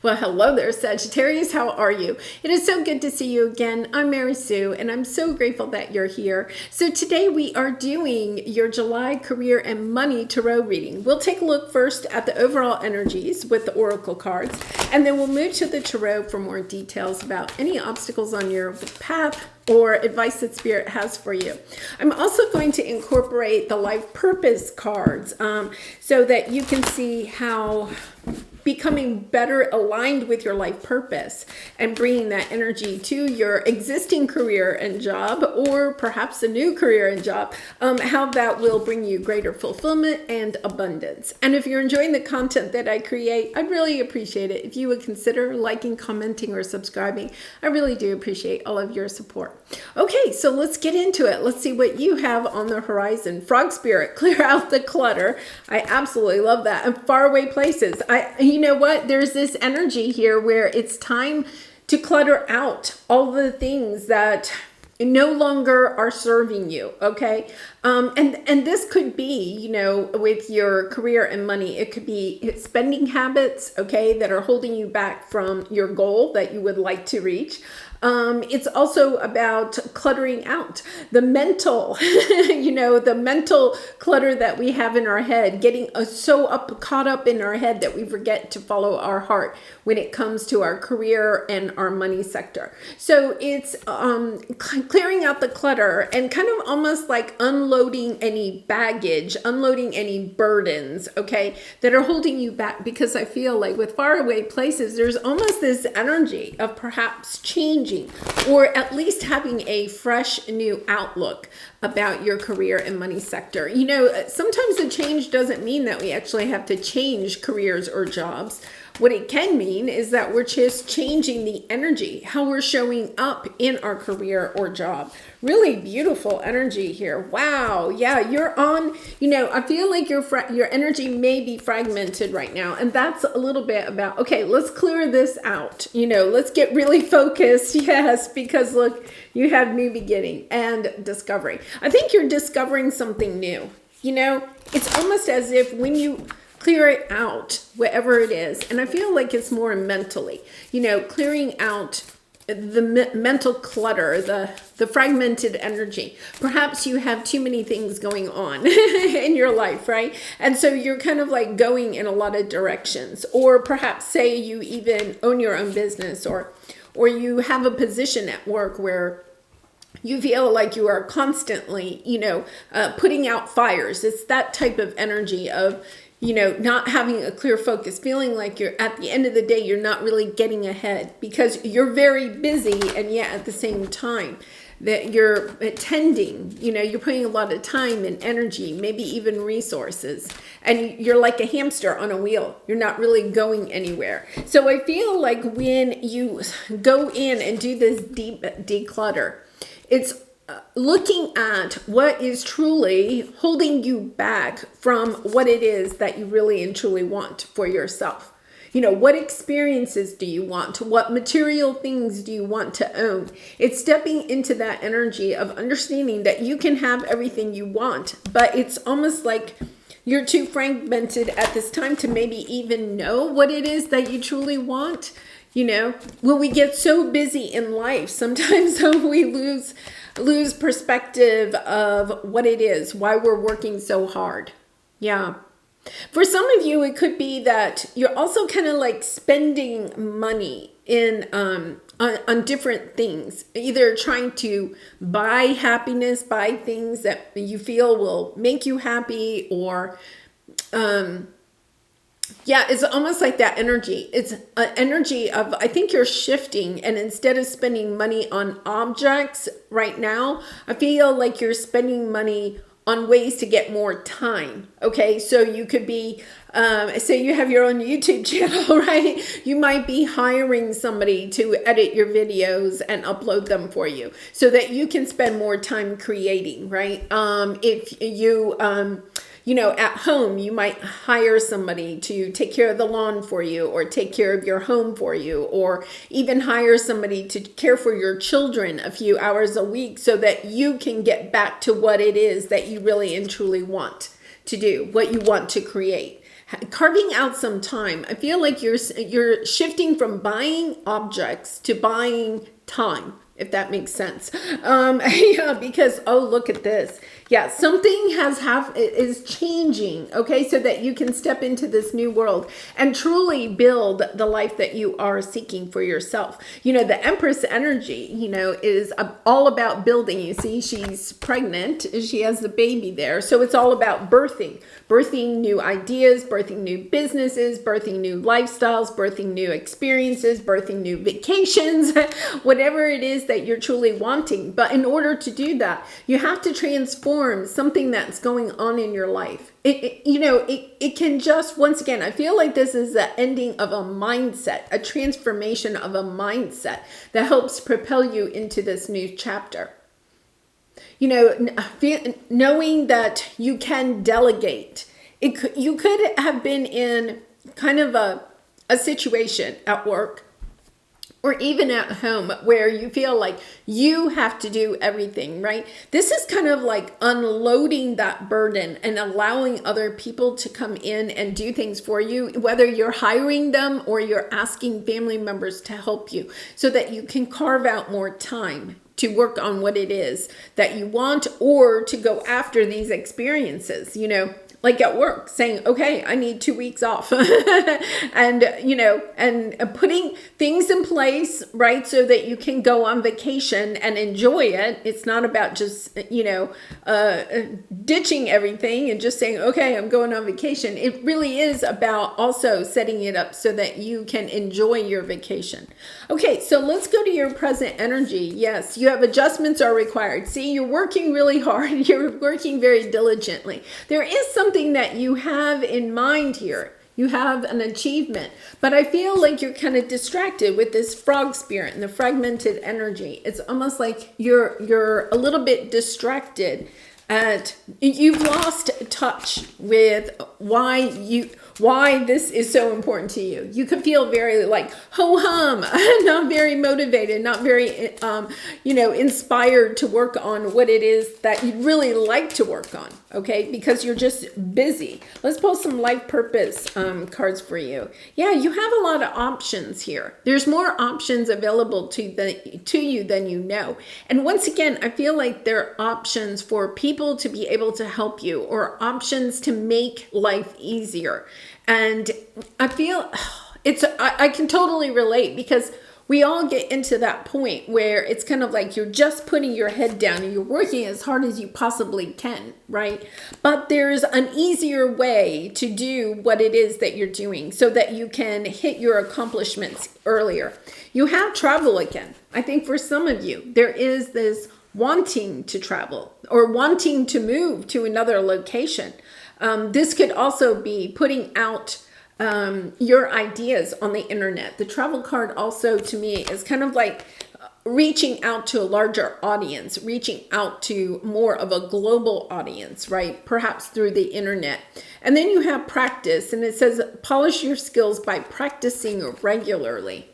Well, hello there, Sagittarius. How are you? It is so good to see you again. I'm Mary Sue, and I'm so grateful that you're here. So today we are doing your July career and money tarot reading. We'll take a look first at the overall energies with the oracle cards, and then we'll move to the tarot for more details about any obstacles on your path or advice that Spirit has for you. I'm also going to incorporate the life purpose cards so that you can see how becoming better aligned with your life purpose and bringing that energy to your existing career and job, or perhaps a new career and job, how that will bring you greater fulfillment and abundance. And if you're enjoying the content that I create, I'd really appreciate it if you would consider liking, commenting, or subscribing. I really do appreciate all of your support. Okay, so let's get into it. Let's see what you have on the horizon. Frog Spirit, clear out the clutter. I absolutely love that. And faraway places. You know what? There's this energy here where it's time to clutter out all the things that no longer are serving you, okay? And this could be, you know, with your career and money, it could be spending habits, okay, that are holding you back from your goal that you would like to reach. It's also about cluttering out the mental, the mental clutter that we have in our head, getting caught up in our head that we forget to follow our heart when it comes to our career and our money sector. So it's clearing out the clutter and kind of almost like unloading any baggage, unloading any burdens, okay, that are holding you back. Because I feel like with faraway places, there's almost this energy of perhaps changing or at least having a fresh new outlook about your career and money sector. You know, sometimes the change doesn't mean that we actually have to change careers or jobs. What it can mean is that we're just changing the energy, how we're showing up in our career or job. Really beautiful energy here. Wow. Yeah, you're on, I feel like your energy may be fragmented right now. And that's a little bit about, okay, let's clear this out. Let's get really focused. Yes, because look, you have new beginning and discovery. I think you're discovering something new. It's almost as if when you clear it out, whatever it is. And I feel like it's more mentally, clearing out the mental clutter, the fragmented energy. Perhaps you have too many things going on in your life, right? And so you're kind of like going in a lot of directions. Or perhaps say you even own your own business, or you have a position at work where you feel like you are constantly, putting out fires. It's that type of energy of, not having a clear focus, feeling like you're at the end of the day, you're not really getting ahead because you're very busy. And yet at the same time that you're attending, you're putting a lot of time and energy, maybe even resources, and you're like a hamster on a wheel. You're not really going anywhere. So I feel like when you go in and do this deep declutter, it's looking at what is truly holding you back from what it is that you really and truly want for yourself. What experiences do you want? What material things do you want to own? It's stepping into that energy of understanding that you can have everything you want, but it's almost like you're too fragmented at this time to maybe even know what it is that you truly want. When we get so busy in life, sometimes we lose perspective of what it is, why we're working so hard. Yeah. For some of you, it could be that you're also kind of like spending money in on different things, either trying to buy happiness, buy things that you feel will make you happy, or it's almost like that energy. It's an energy of, I think you're shifting, and instead of spending money on objects right now, I feel like you're spending money on ways to get more time. Okay, so you could be, say you have your own YouTube channel, right? You might be hiring somebody to edit your videos and upload them for you so that you can spend more time creating, right? If you, at home, you might hire somebody to take care of the lawn for you, or take care of your home for you, or even hire somebody to care for your children a few hours a week so that you can get back to what it is that you really and truly want to do, what you want to create. carving out some time. I feel like you're shifting from buying objects to buying time, if that makes sense. Yeah, because, oh, look at this. Yeah, something is changing, okay, so that you can step into this new world and truly build the life that you are seeking for yourself. You know, the Empress energy, you know, is all about building. You see, she's pregnant. She has the baby there. So it's all about birthing new ideas, birthing new businesses, birthing new lifestyles, birthing new experiences, birthing new vacations, whatever it is that you're truly wanting. But in order to do that, you have to transform something that's going on in your life. It can just, once again, I feel like this is the ending of a mindset, a transformation of a mindset that helps propel you into this new chapter. You know, knowing that you can delegate. You could have been in kind of a situation at work or even at home where you feel like you have to do everything, right? This is kind of like unloading that burden and allowing other people to come in and do things for you, whether you're hiring them or you're asking family members to help you so that you can carve out more time to work on what it is that you want or to go after these experiences, you know. Like at work, saying, okay, I need 2 weeks off. And, you know, and putting things in place, right, so that you can go on vacation and enjoy it. It's not about just, you know, ditching everything and just saying, okay, I'm going on vacation. It really is about also setting it up so that you can enjoy your vacation. Okay, so let's go to your present energy. Yes, you have adjustments are required. See, you're working really hard. You're working very diligently. There is something that you have in mind here. You have an achievement, but I feel like you're kind of distracted with this frog spirit and the fragmented energy. It's almost like you're a little bit distracted at, you've lost touch with why this is so important to you. You can feel very like ho-hum, not very motivated, not very, inspired to work on what it is that you'd really like to work on, okay? Because you're just busy. Let's pull some life purpose cards for you. Yeah, you have a lot of options here. There's more options available to you than you know. And once again, I feel like there are options for people to be able to help you or options to make life easier. And I feel I can totally relate because we all get into that point where it's kind of like you're just putting your head down and you're working as hard as you possibly can, right? But there's an easier way to do what it is that you're doing so that you can hit your accomplishments earlier. You have travel again. I think for some of you, there is this wanting to travel or wanting to move to another location. This could also be putting out your ideas on the internet. The travel card also to me is kind of like reaching out to a larger audience, reaching out to more of a global audience, right? Perhaps through the internet. And then you have practice, and it says polish your skills by practicing regularly.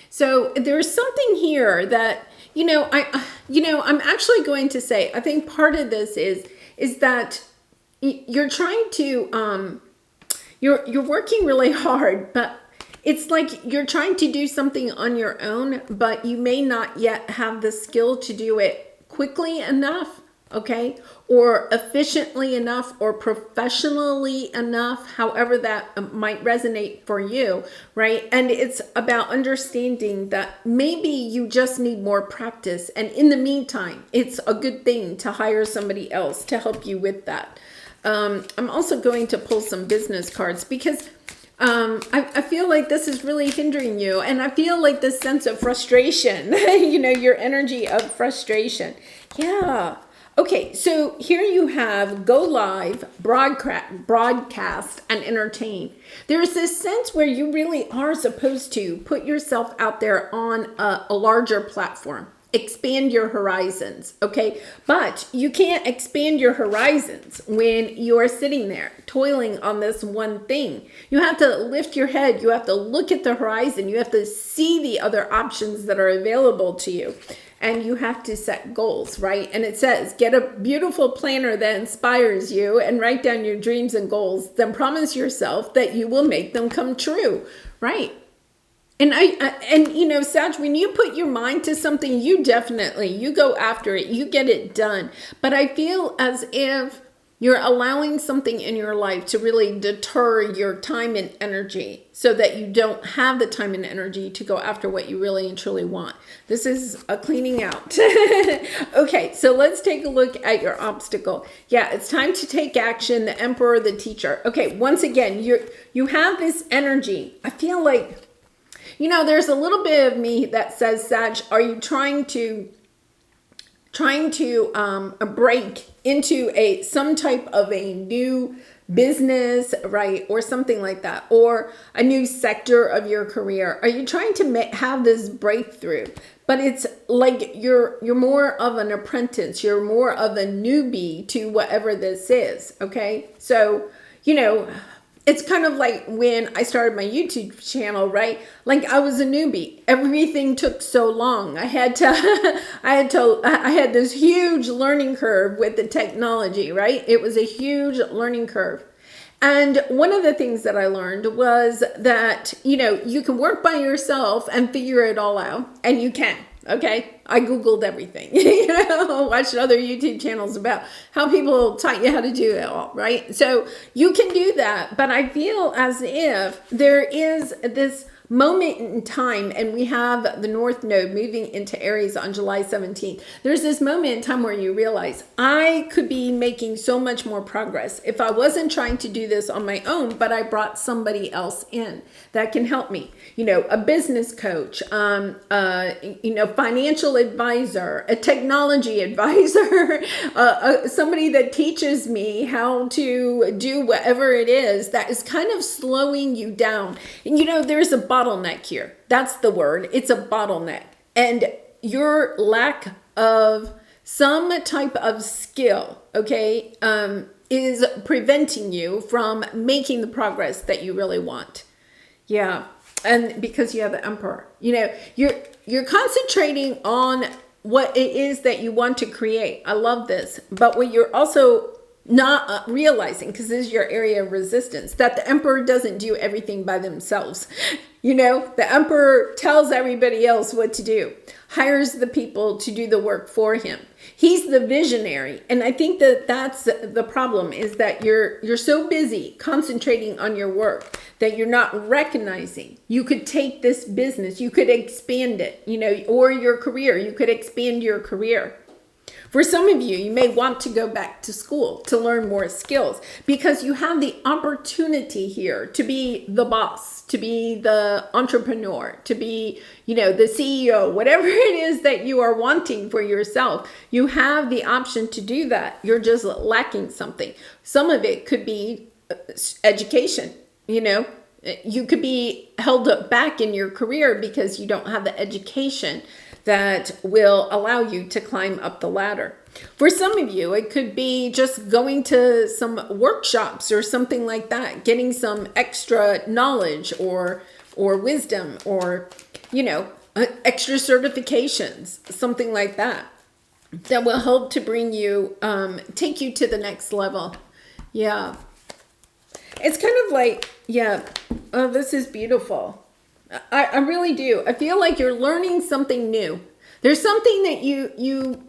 So there's something here that, I'm actually going to say, I think part of this is that you're trying to, you're working really hard, but it's like you're trying to do something on your own, but you may not yet have the skill to do it quickly enough, okay? Or efficiently enough or professionally enough, however that might resonate for you, right? And it's about understanding that maybe you just need more practice. And in the meantime, it's a good thing to hire somebody else to help you with that. I'm also going to pull some business cards because I feel like this is really hindering you. And I feel like this sense of frustration, your energy of frustration. Yeah. Okay, so here you have go live, broadcast, and entertain. There's this sense where you really are supposed to put yourself out there on a larger platform. Expand your horizons, okay? But you can't expand your horizons when you are sitting there toiling on this one thing. You have to lift your head. You have to look at the horizon. You have to see the other options that are available to you. and you have to set goals, right? And it says, get a beautiful planner that inspires you and write down your dreams and goals. Then promise yourself that you will make them come true, right? And Sag, when you put your mind to something, you go after it, you get it done. But I feel as if you're allowing something in your life to really deter your time and energy so that you don't have the time and energy to go after what you really and truly want. This is a cleaning out. Okay, so let's take a look at your obstacle. Yeah, it's time to take action, the emperor, the teacher. Okay, once again, you have this energy. I feel like, there's a little bit of me that says, Sag, are you trying to break into some type of a new business, right? Or something like that, or a new sector of your career? Are you trying to have this breakthrough? But it's like you're more of an apprentice. You're more of a newbie to whatever this is. Okay. So, it's kind of like when I started my YouTube channel, right? Like I was a newbie. Everything took so long. I had this huge learning curve with the technology, right? It was a huge learning curve. And one of the things that I learned was that, you can work by yourself and figure it all out, and you can. Okay, I Googled everything, watched other YouTube channels about how people taught you how to do it all, right? So you can do that, but I feel as if there is this moment in time, and we have the North Node moving into Aries on July 17th. There's this moment in time where you realize I could be making so much more progress if I wasn't trying to do this on my own, but I brought somebody else in that can help me. A business coach, financial advisor, a technology advisor, somebody that teaches me how to do whatever it is that is kind of slowing you down. And there's a bottleneck here. That's the word. It's a bottleneck. And your lack of some type of skill, okay, is preventing you from making the progress that you really want. Yeah. And because you have the emperor, you're concentrating on what it is that you want to create. I love this. But what you're also not realizing, because this is your area of resistance, that the emperor doesn't do everything by themselves. The emperor tells everybody else what to do, hires the people to do the work for him. He's the visionary. And I think that that's the problem, is that you're so busy concentrating on your work that you're not recognizing you could take this business, you could expand it, or your career, you could expand your career. For some of you, you may want to go back to school to learn more skills, because you have the opportunity here to be the boss, to be the entrepreneur, to be, the CEO, whatever it is that you are wanting for yourself. You have the option to do that. You're just lacking something. Some of it could be education, You could be held back in your career because you don't have the education that will allow you to climb up the ladder. For some of you, it could be just going to some workshops or something like that, getting some extra knowledge or wisdom, or, extra certifications, something like that will help to bring you, take you to the next level. Yeah. It's kind of like, oh, this is beautiful. I really do. I feel like you're learning something new. There's something that you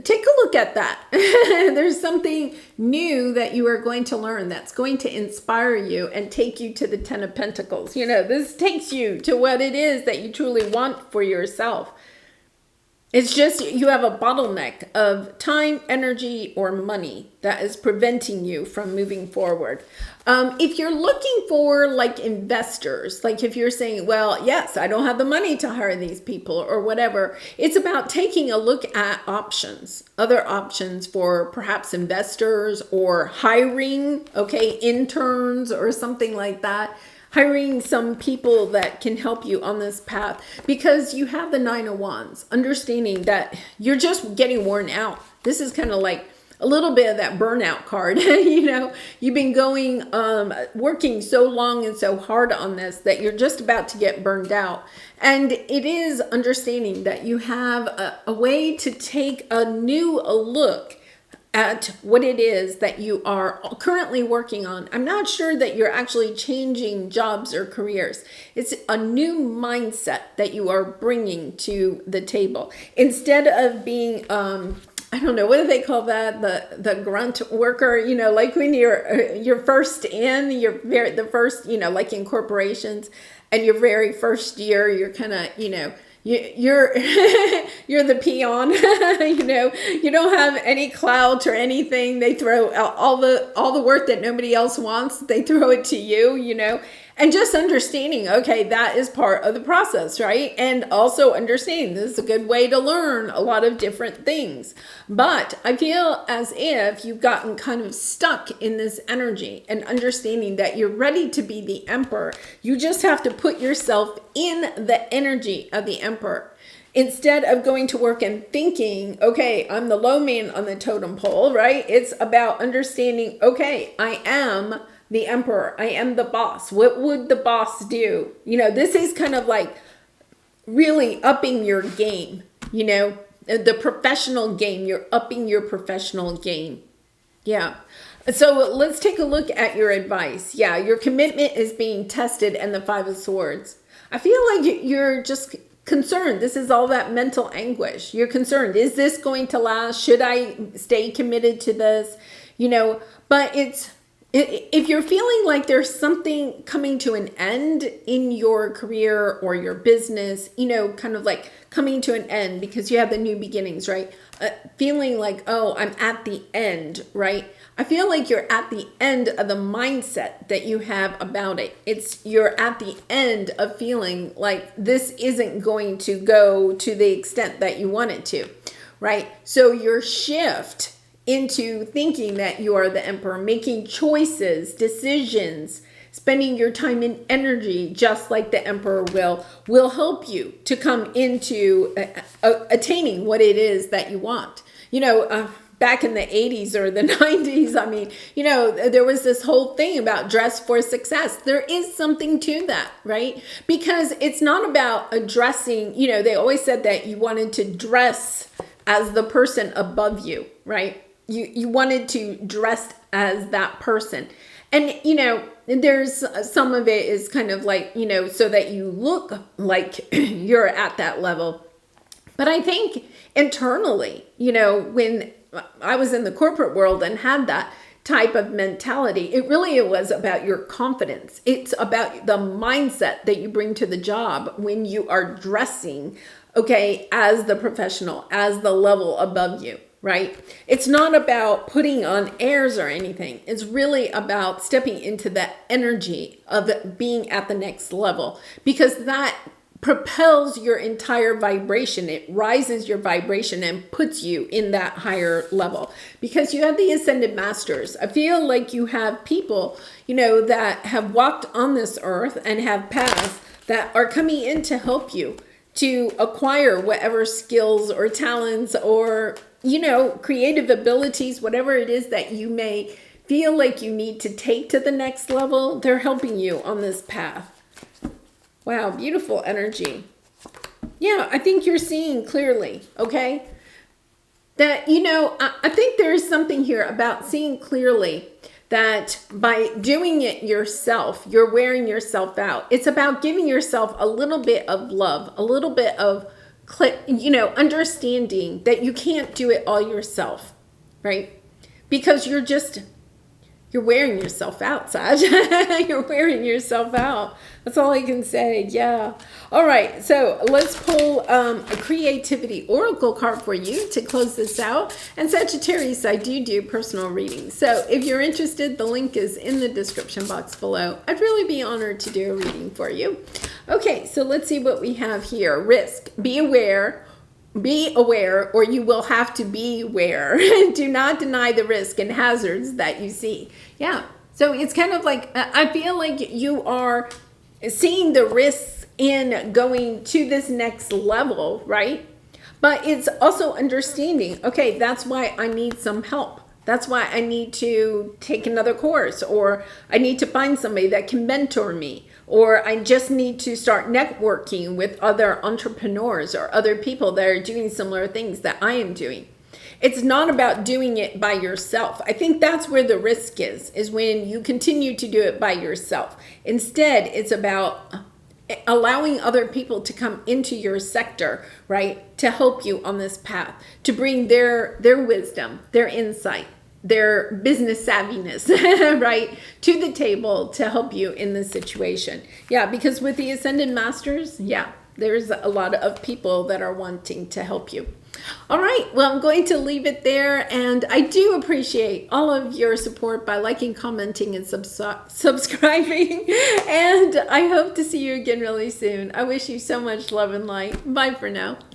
take a look at that. There's something new that you are going to learn that's going to inspire you and take you to the 10 of Pentacles. This takes you to what it is that you truly want for yourself. It's just you have a bottleneck of time, energy, or money that is preventing you from moving forward. If you're looking for investors, if you're saying, well, yes, I don't have the money to hire these people or whatever, it's about taking a look at options, other options for perhaps investors, or hiring, interns or something like that. Hiring some people that can help you on this path, because you have the 9 of Wands, understanding that you're just getting worn out. This is kind of like a little bit of that burnout card. You know, you've been going, working so long and so hard on this that you're just about to get burned out. And it is understanding that you have a way to take a new look at what it is that you are currently working on. I'm not sure that you're actually changing jobs or careers. It's a new mindset that you are bringing to the table. Instead of being, I don't know, what do they call that? The grunt worker, you know, like when you're first in, the first, you know, like in corporations, and your very first year, you're kind of, you know, you're you're the peon. You know, you don't have any clout or anything. They throw all the work that nobody else wants, they throw it to you, you know. And just understanding, okay, that is part of the process, right? And also understanding this is a good way to learn a lot of different things. But I feel as if you've gotten kind of stuck in this energy and understanding that you're ready to be the emperor. You just have to put yourself in the energy of the emperor. Instead of going to work and thinking, okay, I'm the low man on the totem pole, right? It's about understanding, okay, I am the emperor. I am the boss. What would the boss do? You know, this is kind of like really upping your game, you know, the professional game. You're upping your professional game. Yeah. So let's take a look at your advice. Yeah, your commitment is being tested and the Five of Swords. I feel like you're just concerned. This is all that mental anguish. You're concerned. Is this going to last? Should I stay committed to this? You know, but if you're feeling like there's something coming to an end in your career or your business, you know, kind of like coming to an end because you have the new beginnings, right? Feeling like, oh, I'm at the end, right? I feel like you're at the end of the mindset that you have about it. You're at the end of feeling like this isn't going to go to the extent that you want it to, right? So your shift into thinking that you are the emperor, making choices, decisions, spending your time and energy just like the emperor will help you to come into attaining what it is that you want. You know, back in the 80s or the 90s, I mean, you know, there was this whole thing about dress for success. There is something to that, right? Because it's not about dressing, you know, they always said that you wanted to dress as the person above you, right? You wanted to dress as that person. And, you know, there's some of it is kind of like, you know, so that you look like you're at that level. But I think internally, you know, when I was in the corporate world and had that type of mentality, it was about your confidence. It's about the mindset that you bring to the job when you are dressing, okay, as the professional, as the level above you. Right? It's not about putting on airs or anything. It's really about stepping into the energy of being at the next level, because that propels your entire vibration. It rises your vibration and puts you in that higher level because you have the ascended masters. I feel like you have people, you know, that have walked on this earth and have passed that are coming in to help you to acquire whatever skills or talents or, you know, creative abilities, whatever it is that you may feel like you need to take to the next level. They're helping you on this path. Wow, beautiful energy. Yeah, I think you're seeing clearly, okay? That, you know, I think there is something here about seeing clearly that by doing it yourself, you're wearing yourself out. It's about giving yourself a little bit of love, a little bit of, you know, understanding that you can't do it all yourself, right? Because you're wearing yourself out, Sag. You're wearing yourself out. That's all I can say. Yeah. All right. So let's pull a creativity oracle card for you to close this out. And Sagittarius, I do personal readings. So if you're interested, the link is in the description box below. I'd really be honored to do a reading for you. Okay. So let's see what we have here. Risk. Be aware, or you will have to beware. Do not deny the risk and hazards that you see. Yeah. So it's kind of like, I feel like you are seeing the risks in going to this next level, right? But it's also understanding, okay, that's why I need some help. That's why I need to take another course, or I need to find somebody that can mentor me, or I just need to start networking with other entrepreneurs or other people that are doing similar things that I am doing. It's not about doing it by yourself. I think that's where the risk is when you continue to do it by yourself. Instead, it's about allowing other people to come into your sector, right, to help you on this path, to bring their wisdom, their insight, their business savviness, right, to the table to help you in this situation. Yeah, because with the Ascended Masters, yeah, there's a lot of people that are wanting to help you. All right, well, I'm going to leave it there, and I do appreciate all of your support by liking, commenting, and subscribing, and I hope to see you again really soon. I wish you so much love and light. Bye for now.